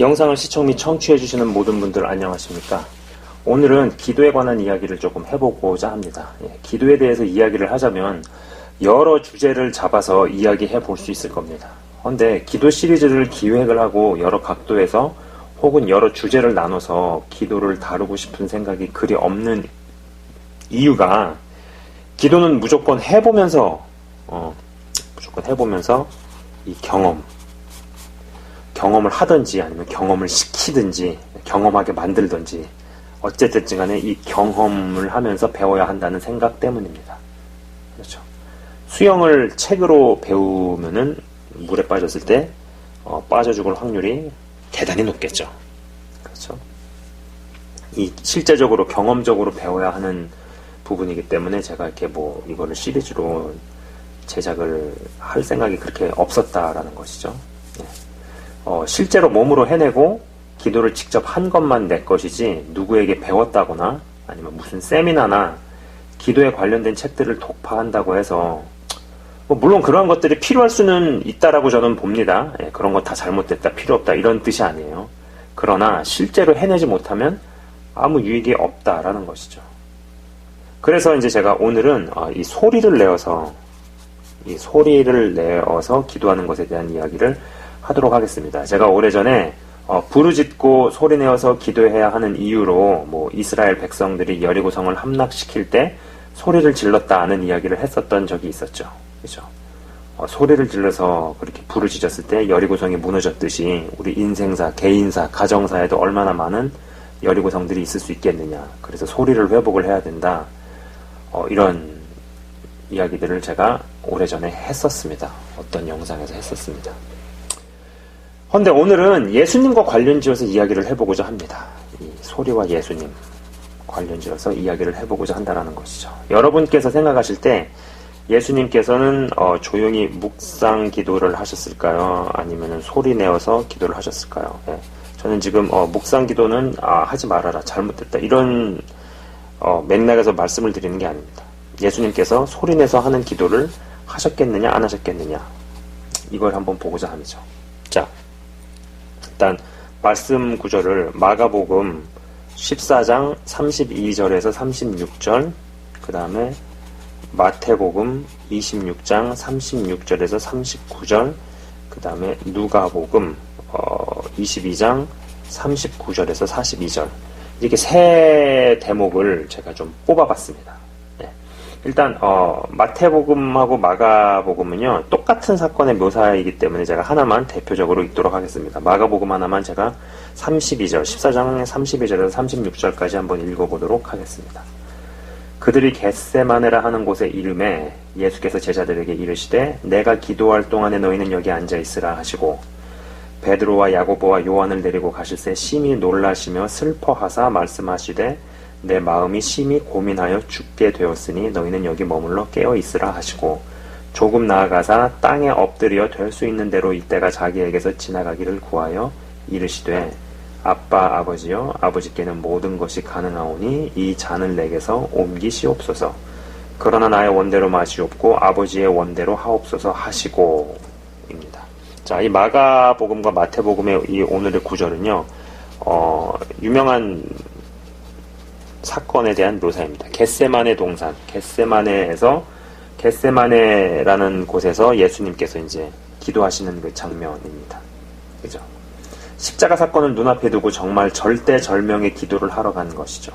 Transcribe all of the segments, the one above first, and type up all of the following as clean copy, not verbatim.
영상을 시청 및 청취해주시는 모든 분들 안녕하십니까? 오늘은 기도에 관한 이야기를 조금 해보고자 합니다. 기도에 대해서 이야기를 하자면 여러 주제를 잡아서 이야기해 볼 수 있을 겁니다. 그런데 기도 시리즈를 기획을 하고 여러 각도에서 혹은 여러 주제를 나눠서 기도를 다루고 싶은 생각이 그리 없는 이유가, 기도는 무조건 해보면서 이 경험을 하든지 아니면 경험을 시키든지 경험하게 만들든지 어쨌든 간에 이 경험을 하면서 배워야 한다는 생각 때문입니다. 그렇죠. 수영을 책으로 배우면은 물에 빠졌을 때 빠져 죽을 확률이 대단히 높겠죠. 그렇죠. 이 실제적으로 경험적으로 배워야 하는 부분이기 때문에 제가 이렇게 이거를 시리즈로 제작을 할 생각이 그렇게 없었다라는 것이죠. 실제로 몸으로 해내고 기도를 직접 한 것만 내 것이지 누구에게 배웠다거나 아니면 무슨 세미나나 기도에 관련된 책들을 독파한다고 해서 물론 그러한 것들이 필요할 수는 있다라고 저는 봅니다. 그런 거 다 잘못됐다, 필요 없다 이런 뜻이 아니에요. 그러나 실제로 해내지 못하면 아무 유익이 없다라는 것이죠. 그래서 이제 제가 오늘은 이 소리를 내어서 기도하는 것에 대한 이야기를 하도록 하겠습니다. 제가 오래전에 부르짖고 소리내어서 기도해야 하는 이유로 이스라엘 백성들이 여리고성을 함락시킬 때 소리를 질렀다는 이야기를 했었던 적이 있었죠. 그렇죠? 소리를 질러서 그렇게 부르짖었을 때 여리고성이 무너졌듯이 우리 인생사, 개인사, 가정사에도 얼마나 많은 여리고성들이 있을 수 있겠느냐. 그래서 소리를 회복을 해야 된다. 이런 이야기들을 제가 오래전에 했었습니다. 어떤 영상에서 했었습니다. 그런데 오늘은 예수님과 관련지어서 이야기를 해보고자 합니다. 이 소리와 예수님 관련지어서 이야기를 해보고자 한다는 것이죠. 여러분께서 생각하실 때 예수님께서는 조용히 묵상 기도를 하셨을까요? 아니면 소리 내어서 기도를 하셨을까요? 저는 지금 묵상 기도는 하지 말아라, 잘못됐다 이런 맥락에서 말씀을 드리는 게 아닙니다. 예수님께서 소리 내서 하는 기도를 하셨겠느냐 안 하셨겠느냐 이걸 한번 보고자 합니다. 자, 일단 말씀 구절을 마가복음 14장 32절에서 36절, 그 다음에 마태복음 26장 36절에서 39절, 그 다음에 누가복음 22장 39절에서 42절, 이렇게 세 대목을 제가 좀 뽑아봤습니다. 일단 마태복음하고 마가복음은요 똑같은 사건의 묘사이기 때문에 제가 하나만 대표적으로 읽도록 하겠습니다. 마가복음 하나만 제가 32절 14장 32절에서 36절까지 한번 읽어보도록 하겠습니다. 그들이 겟세마네라 하는 곳에 이름에 예수께서 제자들에게 이르시되 내가 기도할 동안에 너희는 여기 앉아있으라 하시고 베드로와 야고보와 요한을 데리고 가실새 심히 놀라시며 슬퍼하사 말씀하시되 내 마음이 심히 고민하여 죽게 되었으니 너희는 여기 머물러 깨어있으라 하시고 조금 나아가사 땅에 엎드려 될 수 있는 대로 이때가 자기에게서 지나가기를 구하여 이르시되 아빠 아버지여 아버지께는 모든 것이 가능하오니 이 잔을 내게서 옮기시옵소서. 그러나 나의 원대로 마시옵고 아버지의 원대로 하옵소서 하시고 입니다. 자, 이 마가복음과 마태복음의 이 오늘의 구절은요 유명한 사건에 대한 묘사입니다. 겟세마네 동산, 겟세마네라는 곳에서 예수님께서 이제 기도하시는 그 장면입니다. 그죠? 십자가 사건을 눈앞에 두고 정말 절대절명의 기도를 하러 간 것이죠.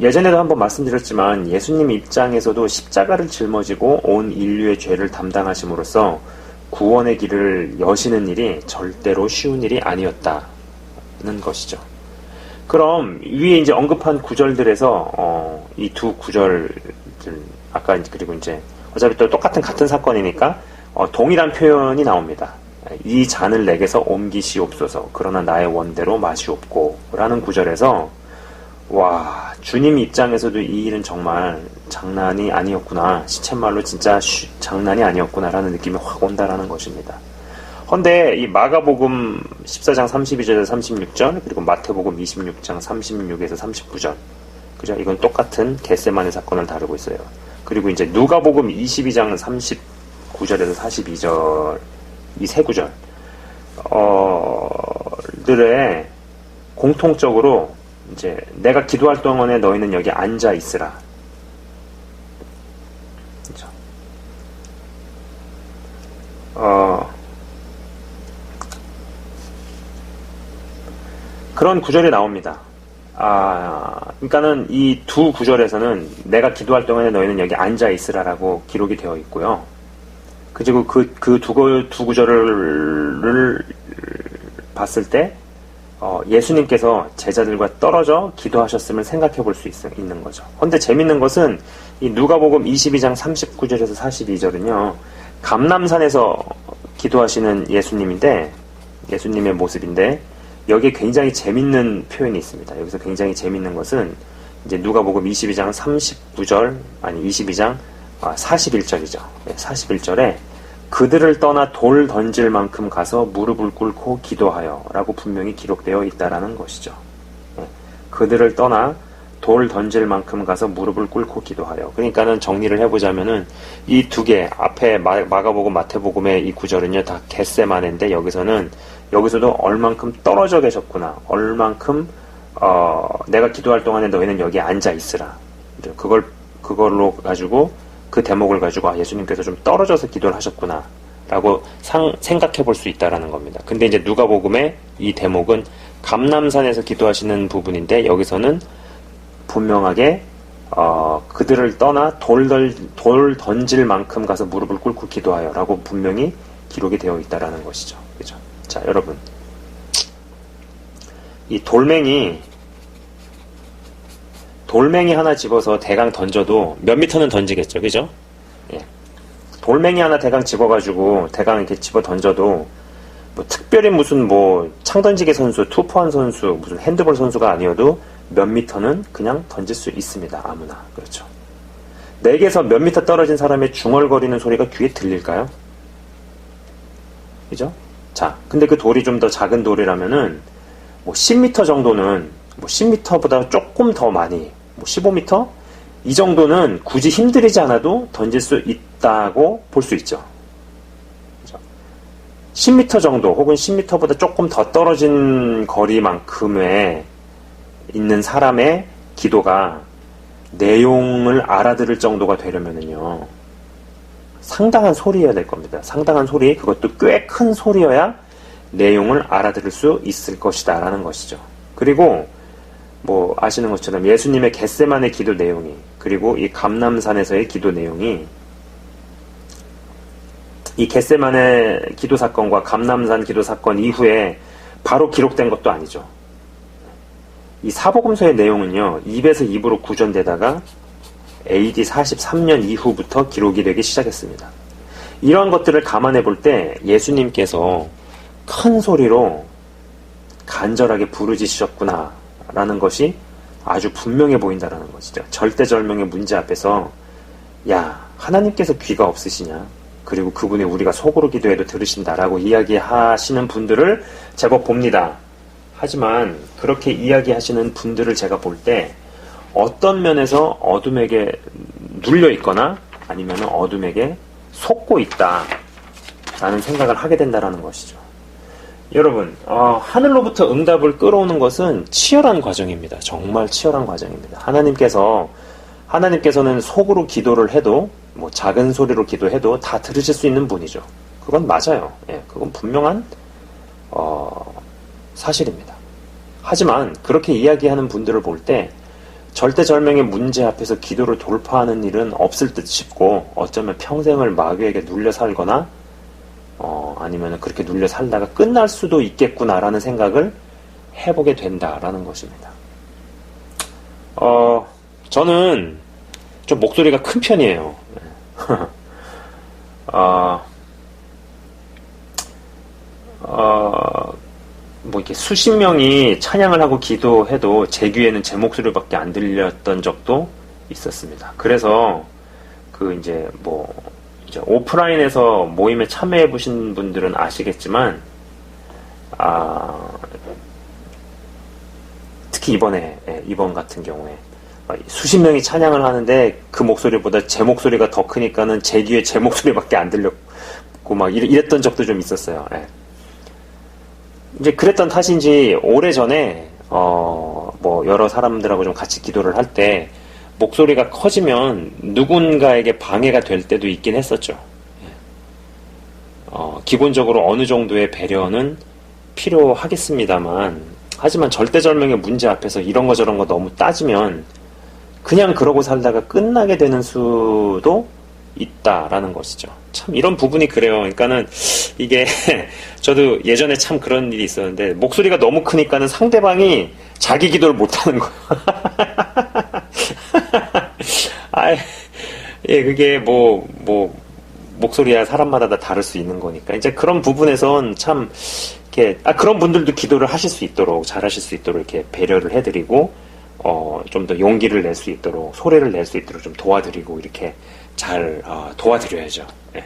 예전에도 한번 말씀드렸지만 예수님 입장에서도 십자가를 짊어지고 온 인류의 죄를 담당하심으로써 구원의 길을 여시는 일이 절대로 쉬운 일이 아니었다는 것이죠. 그럼 위에 이제 언급한 구절들에서 이 두 구절들 아까 그리고 이제 어차피 또 같은 사건이니까 동일한 표현이 나옵니다. 이 잔을 내게서 옮기시옵소서. 그러나 나의 원대로 마시옵고 라는 구절에서 와, 주님 입장에서도 이 일은 정말 장난이 아니었구나, 시쳇말로 진짜 장난이 아니었구나 라는 느낌이 확 온다라는 것입니다. 근데 이 마가복음 14장 32절에서 36절 그리고 마태복음 26장 36에서 39절, 그죠? 이건 똑같은 겟세마네 사건을 다루고 있어요. 그리고 이제 누가복음 22장 39절에서 42절 이 세 구절 구절들의 공통적으로 이제 내가 기도할 동안에 너희는 여기 앉아 있으라. 그렇죠? 그런 구절이 나옵니다. 그러니까는 이 두 구절에서는 내가 기도할 동안에 너희는 여기 앉아 있으라라고 기록이 되어 있고요. 그리고 그 두 구절을 봤을 때 예수님께서 제자들과 떨어져 기도하셨음을 생각해 볼 수 있는 거죠. 그런데 재밌는 것은 이 누가복음 22장 39절에서 42절은요. 감람산에서 기도하시는 예수님의 모습인데 여기에 굉장히 재밌는 표현이 있습니다. 여기서 굉장히 재밌는 것은 이제 누가복음 22장 22장 41절이죠. 41절에 그들을 떠나 돌 던질 만큼 가서 무릎을 꿇고 기도하여 라고 분명히 기록되어 있다라는 것이죠. 그들을 떠나 돌 던질 만큼 가서 무릎을 꿇고 기도하여. 그러니까는 정리를 해보자면은 이 두 개 앞에 마가복음 마태복음의 이 구절은요 다 겟세마네인데 여기서도 얼만큼 떨어져 계셨구나, 얼만큼 내가 기도할 동안에 너희는 여기 앉아 있으라. 그걸로 가지고 그 대목을 가지고 예수님께서 좀 떨어져서 기도를 하셨구나 라고 생각해 볼 수 있다라는 겁니다. 근데 이제 누가복음의 이 대목은 감람산에서 기도하시는 부분인데 여기서는 분명하게 그들을 떠나 돌 던질 만큼 가서 무릎을 꿇고 기도하여 라고 분명히 기록이 되어 있다라는 것이죠. 그죠? 자, 여러분, 이 돌멩이 하나 집어서 대강 던져도 몇 미터는 던지겠죠. 그죠? 예. 돌멩이 하나 대강 집어가지고 대강 이렇게 집어 던져도 뭐 특별히 무슨 창던지기 선수, 투포한 선수, 무슨 핸드볼 선수가 아니어도 몇 미터는 그냥 던질 수 있습니다. 아무나. 그렇죠. 내게서 몇 미터 떨어진 사람의 중얼거리는 소리가 귀에 들릴까요? 그죠? 자, 근데 그 돌이 좀 더 작은 돌이라면은 10m 정도는 10m보다 조금 더 많이 15m? 이 정도는 굳이 힘들이지 않아도 던질 수 있다고 볼 수 있죠. 그죠? 10m 정도 혹은 10m보다 조금 더 떨어진 거리만큼의 있는 사람의 기도가 내용을 알아들을 정도가 되려면은요 상당한 소리여야 될 겁니다. 상당한 소리, 그것도 꽤 큰 소리여야 내용을 알아들을 수 있을 것이다 라는 것이죠. 그리고 아시는 것처럼 예수님의 겟세마네 기도 내용이, 그리고 이 감람산에서의 기도 내용이 이 겟세마네 기도 사건과 감람산 기도 사건 이후에 바로 기록된 것도 아니죠. 이 사복음서의 내용은요 입에서 입으로 구전되다가 AD 43년 이후부터 기록이 되기 시작했습니다. 이런 것들을 감안해 볼 때 예수님께서 큰 소리로 간절하게 부르짖으셨구나 라는 것이 아주 분명해 보인다라는 것이죠. 절대절명의 문제 앞에서 야, 하나님께서 귀가 없으시냐? 그리고 그분이 우리가 속으로 기도해도 들으신다라고 이야기하시는 분들을 제법 봅니다. 하지만 그렇게 이야기하시는 분들을 제가 볼 때 어떤 면에서 어둠에게 눌려 있거나 아니면 어둠에게 속고 있다라는 생각을 하게 된다라는 것이죠. 여러분, 하늘로부터 응답을 끌어오는 것은 치열한 과정입니다. 정말 치열한 과정입니다. 하나님께서는 속으로 기도를 해도 작은 소리로 기도해도 다 들으실 수 있는 분이죠. 그건 맞아요. 예, 그건 분명한 사실입니다. 하지만 그렇게 이야기하는 분들을 볼 때 절대절명의 문제 앞에서 기도를 돌파하는 일은 없을 듯 싶고 어쩌면 평생을 마귀에게 눌려 살거나 아니면 그렇게 눌려 살다가 끝날 수도 있겠구나라는 생각을 해보게 된다라는 것입니다. 저는 좀 목소리가 큰 편이에요. 이렇게 수십 명이 찬양을 하고 기도해도 제 귀에는 제 목소리밖에 안 들렸던 적도 있었습니다. 그래서 이제 오프라인에서 모임에 참여해 보신 분들은 아시겠지만 특히 이번 같은 경우에 수십 명이 찬양을 하는데 그 목소리보다 제 목소리가 더 크니까는 제 귀에 제 목소리밖에 안 들렸고 이랬던 적도 좀 있었어요. 예. 이제 그랬던 탓인지 오래전에 뭐 여러 사람들하고 좀 같이 기도를 할 때 목소리가 커지면 누군가에게 방해가 될 때도 있긴 했었죠. 기본적으로 어느 정도의 배려는 필요하겠습니다만, 하지만 절대절명의 문제 앞에서 이런 거 저런 거 너무 따지면 그냥 그러고 살다가 끝나게 되는 수도 있다라는 것이죠. 참 이런 부분이 그래요. 그러니까는 이게 저도 예전에 참 그런 일이 있었는데, 목소리가 너무 크니까는 상대방이 자기 기도를 못하는 거예요. 아, 예, 그게 목소리야 사람마다 다 다를 수 있는 거니까. 이제 그런 부분에선 참 이렇게 그런 분들도 기도를 하실 수 있도록, 잘하실 수 있도록 이렇게 배려를 해드리고, 좀 더 용기를 낼 수 있도록, 소리를 낼 수 있도록 좀 도와드리고, 이렇게 잘 도와드려야죠. 예.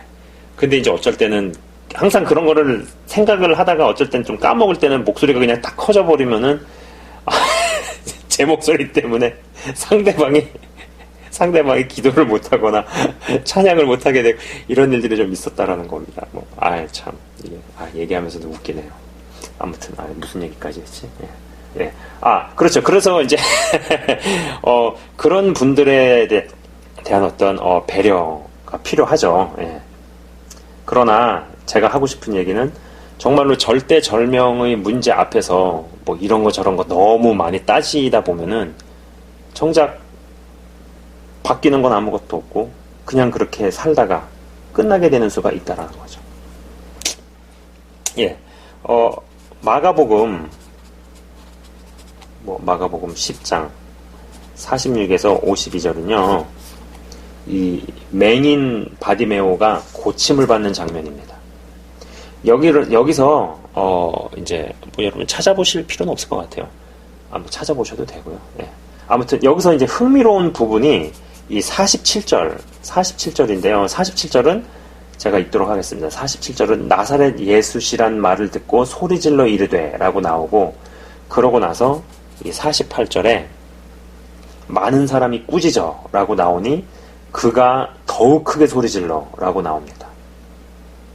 근데 이제 어쩔 때는 항상 그런 거를 생각을 하다가 어쩔 때는 좀 까먹을 때는 목소리가 그냥 딱 커져버리면은 제 목소리 때문에 상대방이 기도를 못하거나 찬양을 못하게 되고 이런 일들이 좀 있었다라는 겁니다. 참 이게 얘기하면서도 웃기네요. 아무튼 무슨 얘기까지 했지? 예. 예. 그렇죠. 그래서 이제 그런 분들에 대한 어떤 배려가 필요하죠. 예. 그러나 제가 하고 싶은 얘기는 정말로 절대절명의 문제 앞에서 뭐 이런 거 저런 거 너무 많이 따지다 보면은 정작 바뀌는 건 아무것도 없고 그냥 그렇게 살다가 끝나게 되는 수가 있다라는 거죠. 예. 마가복음 10장 46에서 52절은요. 이 맹인 바디메오가 고침을 받는 장면입니다. 여기서 이제 여러분 찾아보실 필요는 없을 것 같아요. 한번 찾아보셔도 되고요. 예. 아무튼 여기서 이제 흥미로운 부분이 이 47절인데요. 47절은 제가 읽도록 하겠습니다. 47절은 나사렛 예수시란 말을 듣고 소리질러 이르되 라고 나오고, 그러고 나서 이 48절에 많은 사람이 꾸짖어 라고 나오니 그가 더욱 크게 소리질러 라고 나옵니다.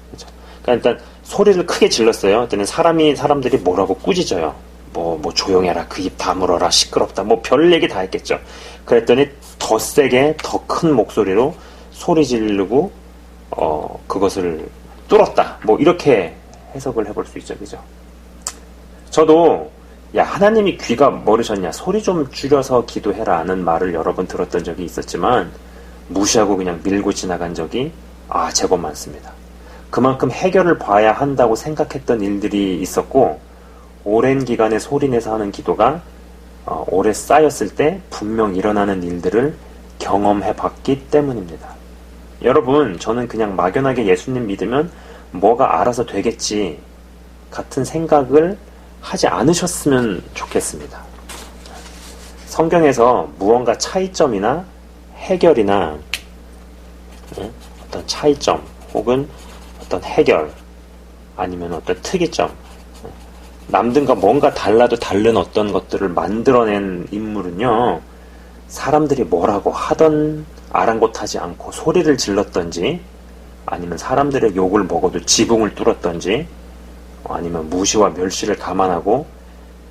그렇죠? 그러니까 일단 소리를 크게 질렀어요. 그때는 사람들이 뭐라고 꾸짖어요. 뭐 조용해라, 그 입 다물어라, 시끄럽다, 뭐 별 얘기 다 했겠죠. 그랬더니 더 세게 더 큰 목소리로 소리 지르고 그것을 뚫었다, 뭐 이렇게 해석을 해볼 수 있죠. 그죠? 저도 하나님이 귀가 멀으셨냐, 소리 좀 줄여서 기도해라는 말을 여러 번 들었던 적이 있었지만 무시하고 그냥 밀고 지나간 적이 제법 많습니다. 그만큼 해결을 봐야 한다고 생각했던 일들이 있었고, 오랜 기간에 소리내서 하는 기도가 오래 쌓였을 때 분명 일어나는 일들을 경험해 봤기 때문입니다. 여러분, 저는 그냥 막연하게 예수님 믿으면 뭐가 알아서 되겠지 같은 생각을 하지 않으셨으면 좋겠습니다. 성경에서 무언가 차이점이나 해결이나 어떤 차이점 혹은 어떤 해결 아니면 어떤 특이점, 남들과 뭔가 달라도 다른 어떤 것들을 만들어낸 인물은요, 사람들이 뭐라고 하던 아랑곳하지 않고 소리를 질렀던지, 아니면 사람들의 욕을 먹어도 지붕을 뚫었던지, 아니면 무시와 멸시를 감안하고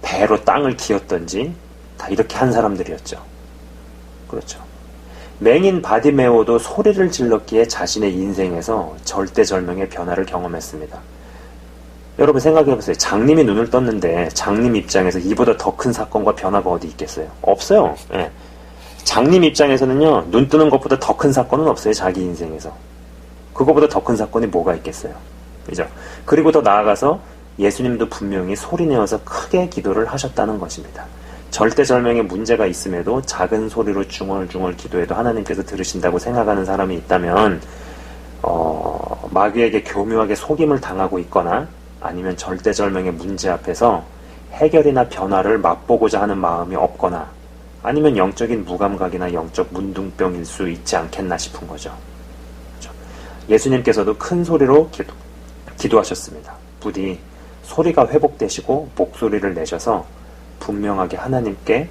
배로 땅을 기었던지, 다 이렇게 한 사람들이었죠. 그렇죠. 맹인 바디메오도 소리를 질렀기에 자신의 인생에서 절대절명의 변화를 경험했습니다. 여러분 생각해보세요. 장님이 눈을 떴는데 장님 입장에서 이보다 더 큰 사건과 변화가 어디 있겠어요? 없어요. 예. 장님 입장에서는요, 눈 뜨는 것보다 더 큰 사건은 없어요. 자기 인생에서. 그거보다 더 큰 사건이 뭐가 있겠어요? 그죠? 그리고 더 나아가서 예수님도 분명히 소리내어서 크게 기도를 하셨다는 것입니다. 절대절명의 문제가 있음에도 작은 소리로 중얼중얼 기도해도 하나님께서 들으신다고 생각하는 사람이 있다면 마귀에게 교묘하게 속임을 당하고 있거나, 아니면 절대절명의 문제 앞에서 해결이나 변화를 맛보고자 하는 마음이 없거나, 아니면 영적인 무감각이나 영적 문둥병일 수 있지 않겠나 싶은 거죠. 그렇죠? 예수님께서도 큰 소리로 기도하셨습니다. 부디 소리가 회복되시고 목소리를 내셔서 분명하게 하나님께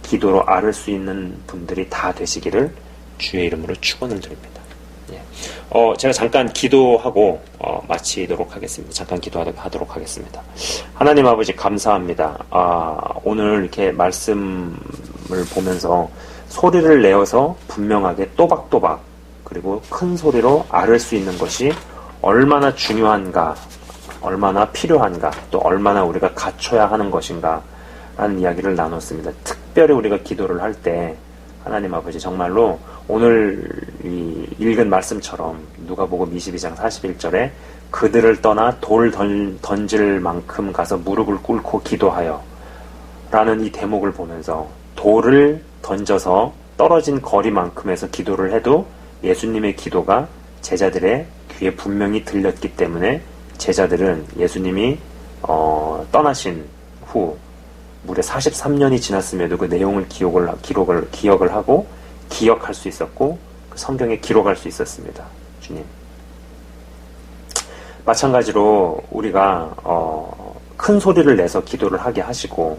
기도로 아를 수 있는 분들이 다 되시기를 주의 이름으로 축원을 드립니다. 예. 제가 잠깐 기도하고 마치도록 하겠습니다. 잠깐 기도하도록 하겠습니다. 하나님 아버지 감사합니다. 오늘 이렇게 말씀을 보면서 소리를 내어서 분명하게 또박또박 그리고 큰 소리로 앓을 수 있는 것이 얼마나 중요한가, 얼마나 필요한가, 또 얼마나 우리가 갖춰야 하는 것인가 라는 이야기를 나눴습니다. 특별히 우리가 기도를 할 때 하나님 아버지 정말로 오늘 이 읽은 말씀처럼 누가복음 22장 41절에 그들을 떠나 돌 던질 만큼 가서 무릎을 꿇고 기도하여 라는 이 대목을 보면서 돌을 던져서 떨어진 거리만큼에서 기도를 해도 예수님의 기도가 제자들의 귀에 분명히 들렸기 때문에 제자들은 예수님이 떠나신 후 무려 43년이 지났음에도 그 내용을 기억을 하고 기억할 수 있었고 그 성경에 기록할 수 있었습니다. 주님. 마찬가지로 우리가 큰 소리를 내서 기도를 하게 하시고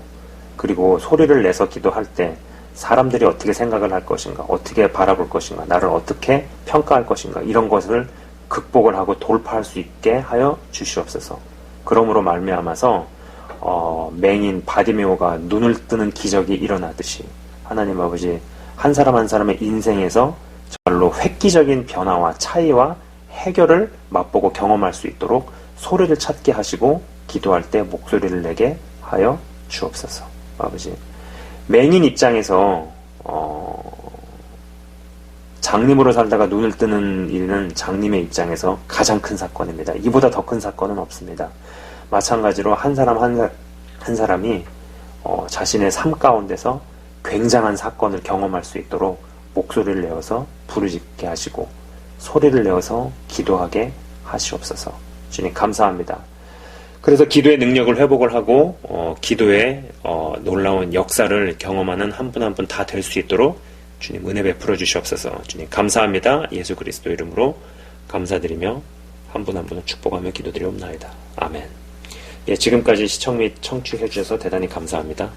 그리고 소리를 내서 기도할 때 사람들이 어떻게 생각을 할 것인가, 어떻게 바라볼 것인가, 나를 어떻게 평가할 것인가 이런 것을 극복을 하고 돌파할 수 있게 하여 주시옵소서. 그러므로 말미암아서 맹인 바디메오가 눈을 뜨는 기적이 일어나듯이 하나님 아버지 한 사람 한 사람의 인생에서 정말로 획기적인 변화와 차이와 해결을 맛보고 경험할 수 있도록 소리를 찾게 하시고 기도할 때 목소리를 내게 하여 주옵소서. 아버지, 맹인 입장에서 장님으로 살다가 눈을 뜨는 일은 장님의 입장에서 가장 큰 사건입니다. 이보다 더 큰 사건은 없습니다. 마찬가지로 한 사람 한 사람이 자신의 삶 가운데서 굉장한 사건을 경험할 수 있도록 목소리를 내어서 부르짖게 하시고 소리를 내어서 기도하게 하시옵소서. 주님 감사합니다. 그래서 기도의 능력을 회복을 하고 기도의 놀라운 역사를 경험하는 한 분 한 분 다 될 수 있도록 주님 은혜 베풀어 주시옵소서. 주님 감사합니다. 예수 그리스도 이름으로 감사드리며 한 분 한 분을 축복하며 기도드리옵나이다. 아멘. 예, 지금까지 시청 및 청취해 주셔서 대단히 감사합니다.